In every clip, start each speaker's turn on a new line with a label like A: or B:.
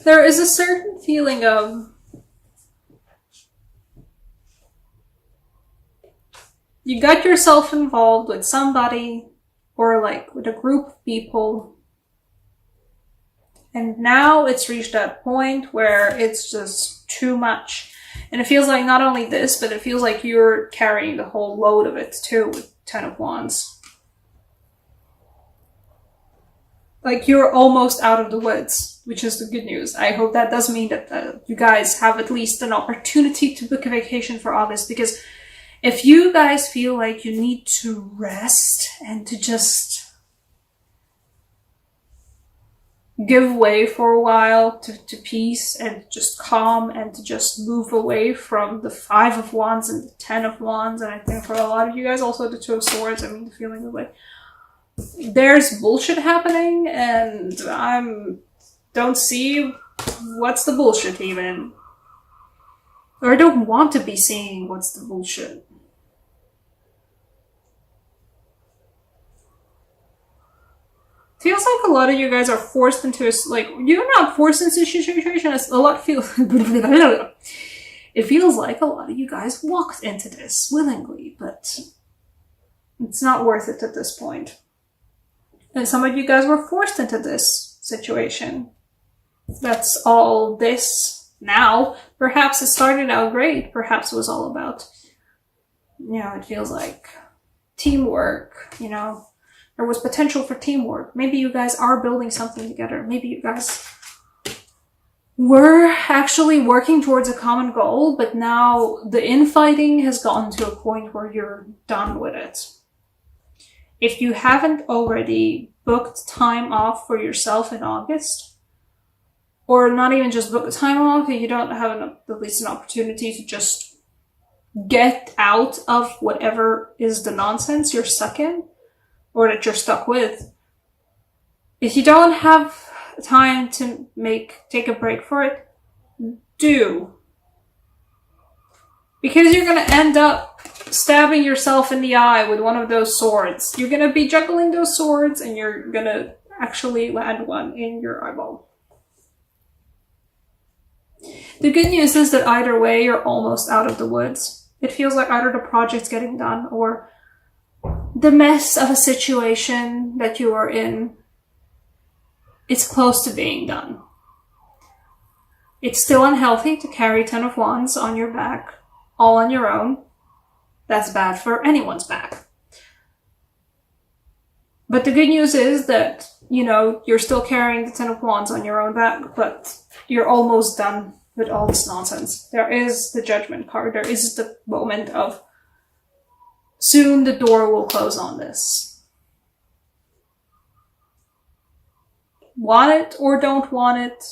A: There is a certain feeling of you got yourself involved with somebody or like with a group of people, and now it's reached that point where it's just too much. And it feels like not only this, but it feels like you're carrying the whole load of it too with Ten of Wands. Like you're almost out of the woods, which is the good news. I hope that does mean that you guys have at least an opportunity to book a vacation for August, because if you guys feel like you need to rest and to just give way for a while to peace and just calm and to just move away from the Five of Wands and the Ten of Wands, and I think for a lot of you guys also the Two of Swords, I mean the feeling of like there's bullshit happening and don't see what's the bullshit even. Or I don't want to be seeing what's the bullshit. Feels like a lot of you guys are forced into like, you're not forced into a situation, it's a lot feels it feels like a lot of you guys walked into this willingly, but it's not worth it at this point. And some of you guys were forced into this situation. That's all this now. Perhaps it started out great. Perhaps it was all about, it feels like teamwork, There was potential for teamwork. Maybe you guys are building something together. Maybe you guys were actually working towards a common goal, but now the infighting has gotten to a point where you're done with it. If you haven't already booked time off for yourself in August, or not even just book time off, if you don't have at least an opportunity to just get out of whatever is the nonsense you're stuck in, or that you're stuck with. If you don't have time to take a break for it, do. Because you're gonna end up stabbing yourself in the eye with one of those swords. You're gonna be juggling those swords and you're gonna actually land one in your eyeball. The good news is that either way, you're almost out of the woods. It feels like either the project's getting done or the mess of a situation that you are in, it's close to being done. It's still unhealthy to carry Ten of Wands on your back, all on your own. That's bad for anyone's back. But the good news is that, you're still carrying the Ten of Wands on your own back, but you're almost done with all this nonsense. There is the Judgment card. There is the moment of soon the door will close on this. Want it or don't want it,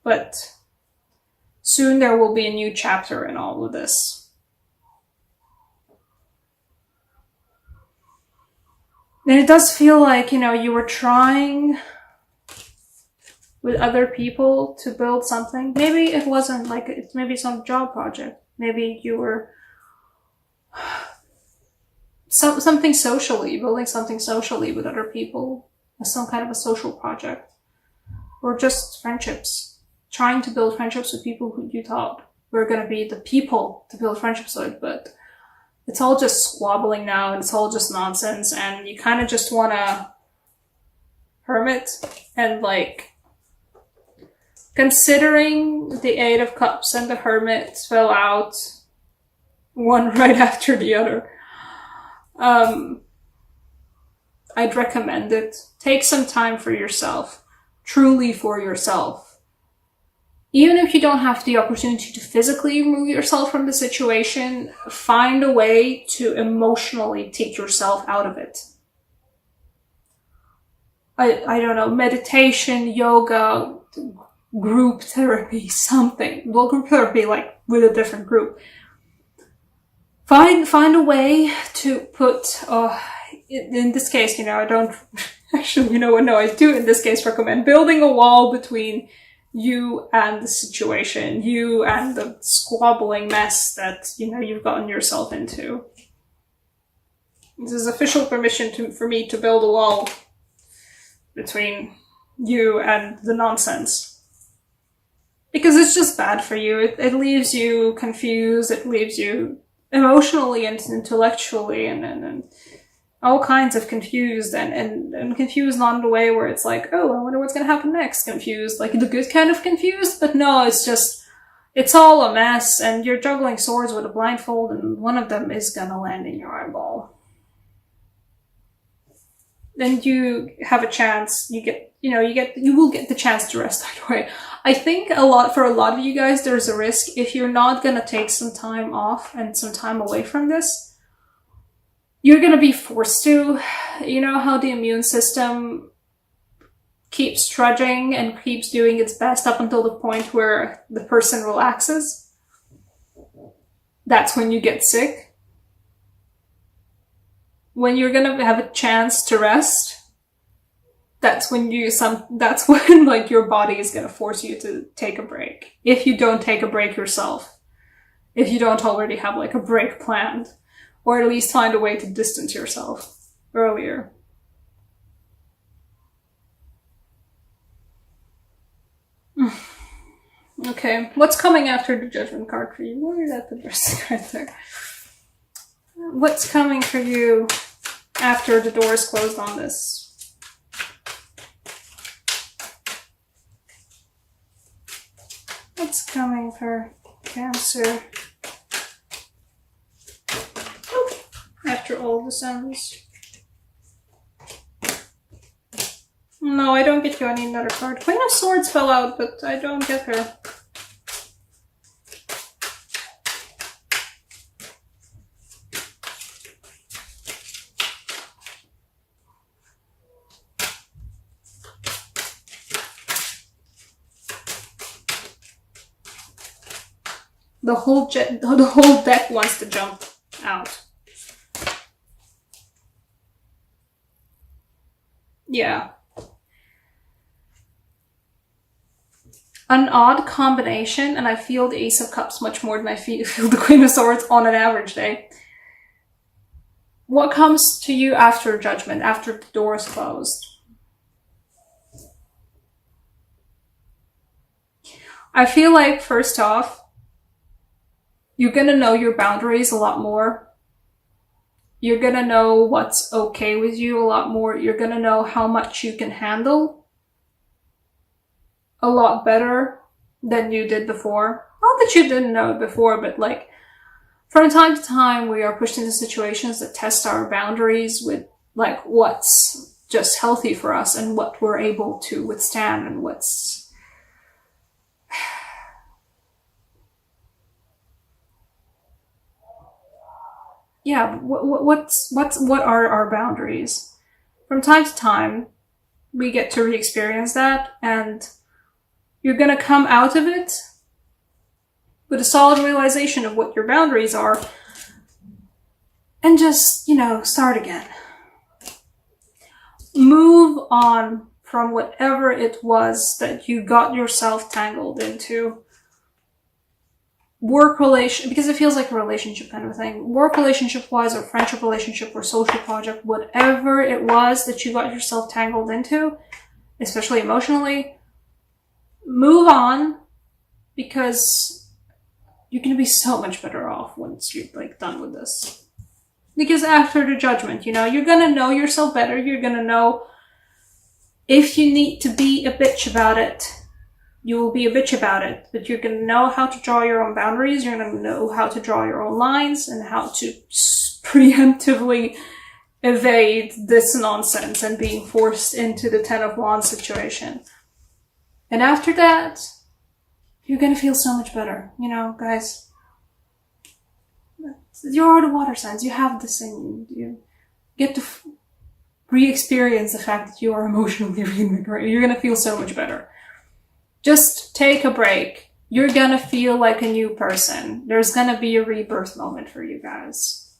A: but soon there will be a new chapter in all of this. And it does feel like, you were trying with other people to build something. Maybe it wasn't like, it's maybe some job project. Maybe you were something socially, building something socially with other people, some kind of a social project, or just friendships, trying to build friendships with people who you thought were going to be the people to build friendships with, but it's all just squabbling now, and it's all just nonsense, and you kind of just want to hermit, and considering the Eight of Cups and the Hermit fell out one right after the other, I'd recommend it. Take some time for yourself, truly for yourself. Even if you don't have the opportunity to physically remove yourself from the situation, find a way to emotionally take yourself out of it. I don't know, meditation, yoga, group therapy, something. Well, group therapy, with a different group. Find a way to put, in this case, I don't, actually, I do in this case recommend building a wall between you and the situation, you and the squabbling mess that, you've gotten yourself into. This is official permission for me to build a wall between you and the nonsense. Because it's just bad for you. It leaves you confused, it leaves you emotionally and intellectually and all kinds of confused and confused not in the way where it's like, oh, I wonder what's gonna happen next. Confused, like the good kind of confused, but no, it's just, it's all a mess and you're juggling swords with a blindfold and one of them is gonna land in your eyeball. Then you have a chance, you will get the chance to rest either way. I think for a lot of you guys, there's a risk if you're not gonna take some time off and some time away from this, you're gonna be forced to. You know how the immune system keeps trudging and keeps doing its best up until the point where the person relaxes? That's when you get sick. When you're gonna have a chance to rest, that's when like your body is gonna force you to take a break. If you don't take a break yourself. If you don't already have like a break planned. Or at least find a way to distance yourself earlier. Okay, what's coming after the Judgment card for you? Where did I put the rest of the cards there? What's coming for you after the door is closed on this? What's coming for Cancer? After all the suns. No, I don't get you. I need another card. Queen of Swords fell out, but I don't get her. The whole deck wants to jump out. Yeah. An odd combination, and I feel the Ace of Cups much more than I feel the Queen of Swords on an average day. What comes to you after Judgment, after the door is closed? I feel like, first off, you're gonna know your boundaries a lot more. You're gonna know what's okay with you a lot more. You're gonna know how much you can handle a lot better than you did before. Not that you didn't know it before, but like, from time to time, we are pushed into situations that test our boundaries with like what's just healthy for us and what we're able to withstand and what's yeah, what are our boundaries? From time to time, we get to re-experience that, and you're gonna come out of it with a solid realization of what your boundaries are, and just, start again. Move on from whatever it was that you got yourself tangled into. Because it feels like a relationship kind of thing. Work relationship wise, or friendship relationship, or social project, whatever it was that you got yourself tangled into, especially emotionally, move on, because you're gonna be so much better off once you're like done with this. Because after the Judgment, you're gonna know yourself better. You're gonna know if you need to be a bitch about it. You will be a bitch about it, but you're going to know how to draw your own boundaries. You're going to know how to draw your own lines and how to preemptively evade this nonsense and being forced into the Ten of Wands situation. And after that, you're going to feel so much better. Guys, you are the water signs. You have this thing. You get to re-experience the fact that you are emotionally reinvigorated. You're going to feel so much better. Just take a break. You're gonna feel like a new person. There's gonna be a rebirth moment for you guys.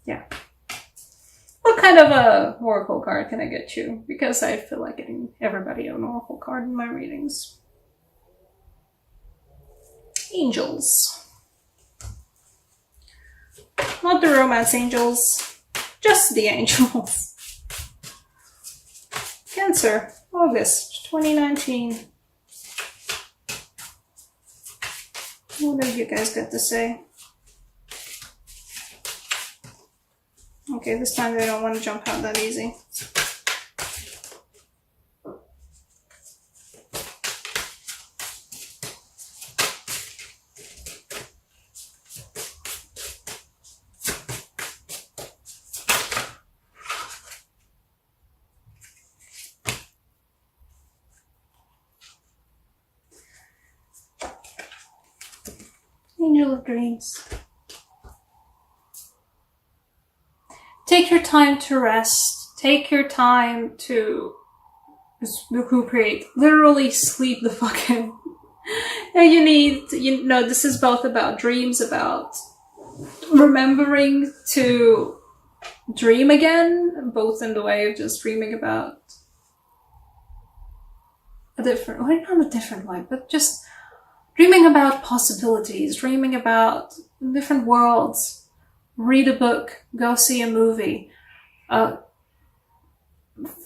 A: Yeah. What kind of a oracle card can I get you? Because I feel like getting everybody an oracle card in my readings. Angels. Not the romance angels, just the angels. Cancer, August 2019. What have you guys got to say? Okay, this time they don't want to jump out that easy. Angel of Dreams. Take your time to rest. Take your time to recuperate. Literally sleep the fuck in. And you know, this is both about dreams, about remembering to dream again, both in the way of just dreaming about a different, well, not a different way, but just dreaming about possibilities, dreaming about different worlds. Read a book, go see a movie.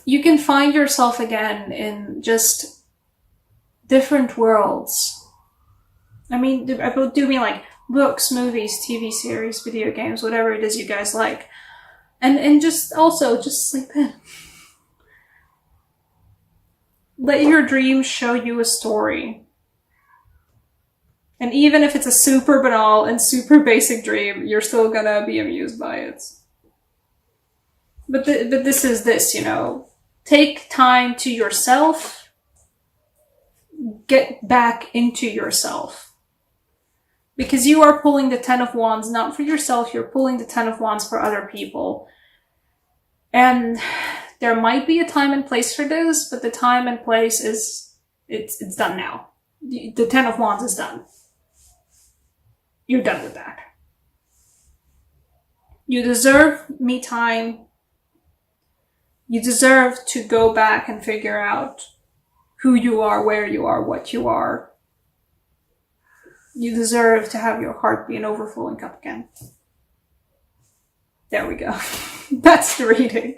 A: You can find yourself again in just different worlds. I mean, I do mean like books, movies, TV series, video games, whatever it is you guys like. And just also just sleep in. Let your dreams show you a story. And even if it's a super banal and super basic dream, you're still gonna be amused by it. But this is this, you know. Take time to yourself. Get back into yourself. Because you are pulling the Ten of Wands not for yourself, you're pulling the Ten of Wands for other people. And there might be a time and place for this, but the time and place is, it's done now. The Ten of Wands is done. You're done with that. You deserve me time. You deserve to go back and figure out who you are, where you are, what you are. You deserve to have your heart be an overflowing cup again. There we go. That's the reading.